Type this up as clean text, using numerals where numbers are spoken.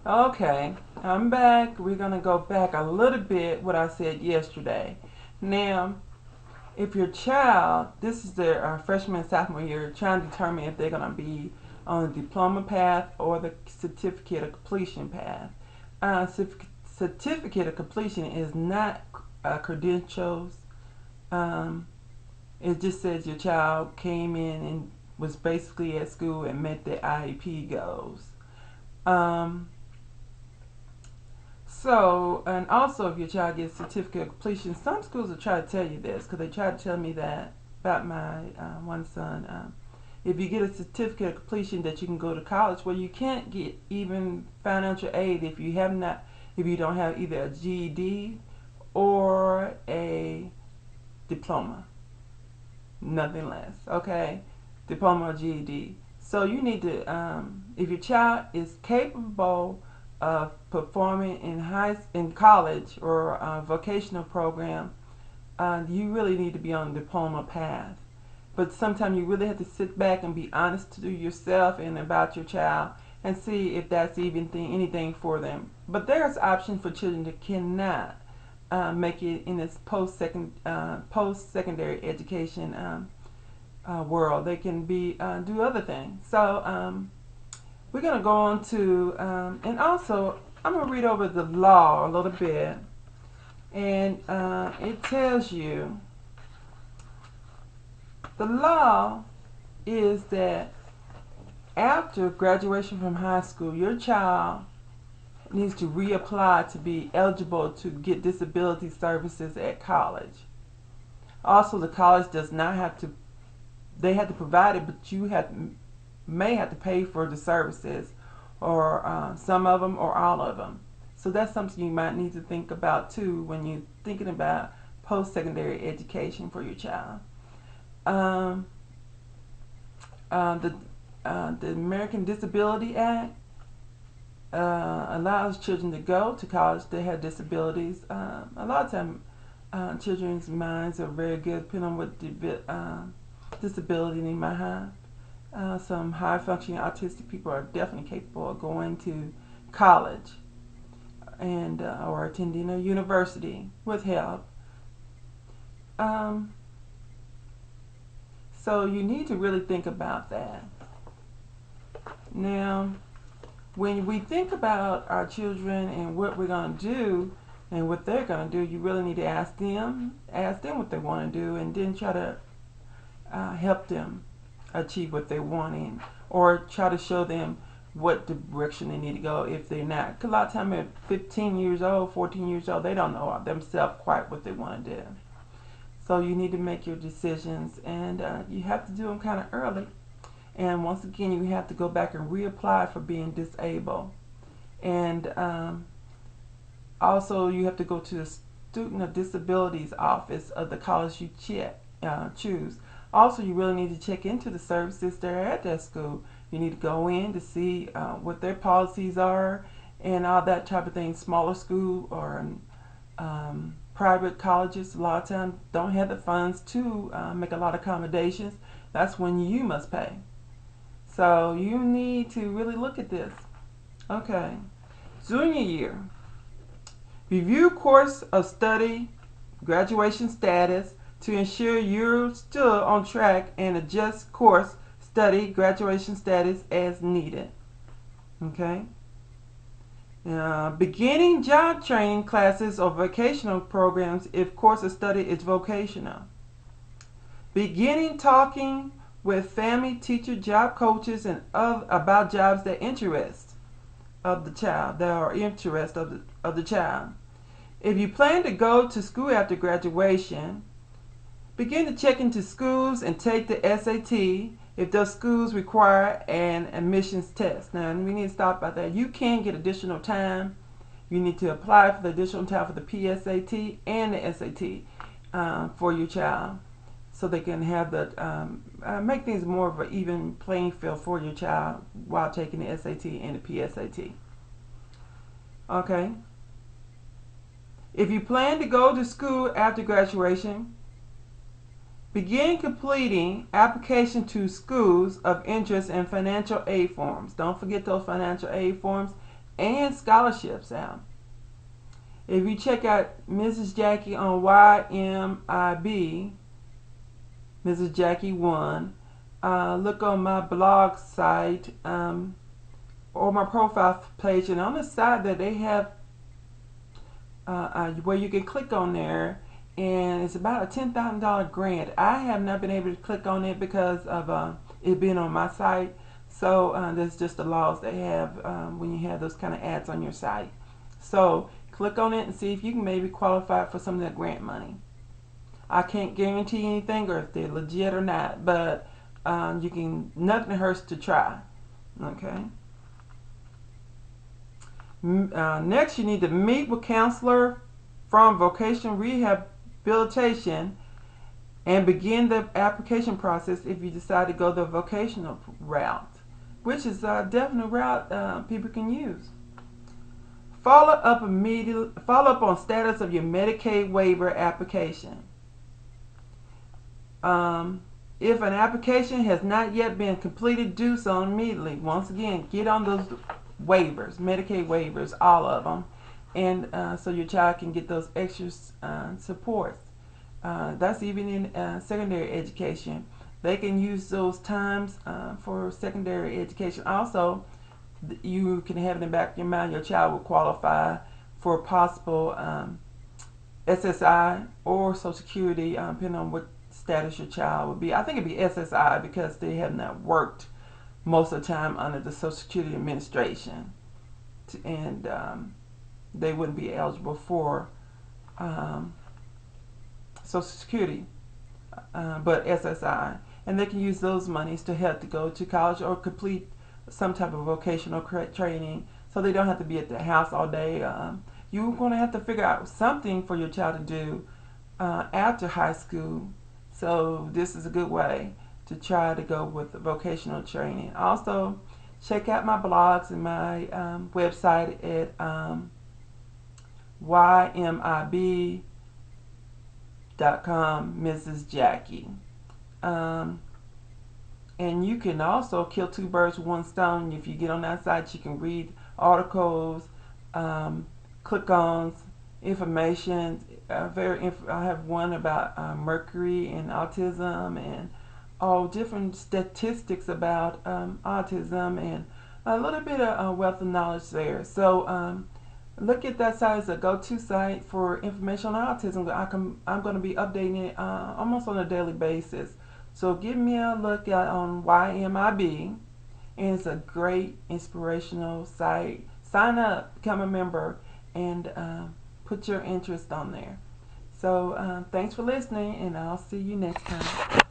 Okay, I'm back. We're going to go back a little bit what I said yesterday. Now, if your child, this is their freshman and sophomore year, trying to determine if they're going to be on the diploma path or the certificate of completion path. Certificate of completion is not credentials. Um, it just says your child came in and was basically at school and met the IEP goals. Um, and also if your child gets certificate of completion, some schools will try to tell you this because they tried to tell me that about my one son. If you get a certificate of completion, that you can go to college. Well, you can't get even financial aid if you don't have either a GED or a diploma, nothing less. Okay, diploma or GED. So you need to, if your child is capable of performing in college or a vocational program, you really need to be on the diploma path. But sometimes you really have to sit back and be honest to yourself and about your child and see if that's even anything for them. But there's options for children that cannot make it in this post-secondary education world. They can do other things. So we're going to go on to, and also I'm going to read over the law a little bit. And it tells you, the law is that after graduation from high school, your child needs to reapply to be eligible to get disability services at college. Also, the college does not have to, they have to provide it, but you may have to pay for the services, or some of them or all of them. So that's something you might need to think about too when you're thinking about post-secondary education for your child. Um, the American Disability Act allows children to go to college that have disabilities. A lot of times, children's minds are very good, depending on what disability they might have. Some high-functioning autistic people are definitely capable of going to college and or attending a university with help. Um, so you need to really think about that. Now, when we think about our children and what we're going to do and what they're going to do, you really need to ask them what they want to do, and then try to help them achieve what they're wanting, or try to show them what direction they need to go if they're not. 'Cause a lot of times at 15 years old, 14 years old, they don't know themselves quite what they want to do. So you need to make your decisions, and you have to do them kind of early. And once again, you have to go back and reapply for being disabled. And also, you have to go to the Student of Disabilities office of the college you choose. Also, you really need to check into the services that are at that school. You need to go in to see what their policies are and all that type of thing. Smaller school or private colleges a lot of times don't have the funds to make a lot of accommodations. That's when you must pay. So you need to really look at this. Okay. Junior year. Review course of study, graduation status to ensure you're still on track, and adjust course, study, graduation status as needed. Okay. Beginning job training classes or vocational programs if course of study is vocational. Beginning talking with family, teacher, job coaches, and about jobs that interest of the child, that are interest of the child. If you plan to go to school after graduation, begin to check into schools and take the SAT if those schools require an admissions test. Now, we need to stop by that. You can get additional time. You need to apply for the additional time for the PSAT and the SAT for your child, so they can have make things more of an even playing field for your child while taking the SAT and the PSAT. Okay. If you plan to go to school after graduation, begin completing application to schools of interest and financial aid forms. Don't forget those financial aid forms. and scholarships out. If you check out Mrs. Jackie on YMIB, Mrs. Jackie 1, look on my blog site or my profile page, and on the side that they have where you can click on there, and it's about a $10,000 grant. I have not been able to click on it because of it being on my site. So that's just the laws they have when you have those kind of ads on your site. So click on it and see if you can maybe qualify for some of that grant money. I can't guarantee anything or if they're legit or not, but you can, nothing hurts to try. Okay. Next, you need to meet with counselor from vocational rehabilitation and begin the application process if you decide to go the vocational route, which is a definite route people can use. Follow up on status of your Medicaid waiver application. If an application has not yet been completed, do so immediately. Once again, get on those waivers, Medicaid waivers, all of them, and so your child can get those extra supports. That's even in secondary education. They can use those times for secondary education. Also, you can have in the back of your mind your child will qualify for possible SSI or Social Security, depending on what status your child would be. I think it'd be SSI because they have not worked most of the time under the Social Security Administration, and they wouldn't be eligible for Social Security, but SSI, and they can use those monies to help to go to college or complete some type of vocational training, so they don't have to be at the house all day. You're going to have to figure out something for your child to do after high school, so this is a good way to try to go with vocational training. Also, check out my blogs and my website at ymib.com, Mrs. Jackie. And you can also kill two birds with one stone. If you get on that site, you can read articles, click-ons, information. I have one about mercury and autism, and all different statistics about autism, and a little bit of wealth of knowledge there. So look at that site as a go-to site for information on autism. I'm going to be updating it almost on a daily basis. So give me a look at on YMIB, and it's a great inspirational site. Sign up, become a member, and put your interest on there. So thanks for listening, and I'll see you next time.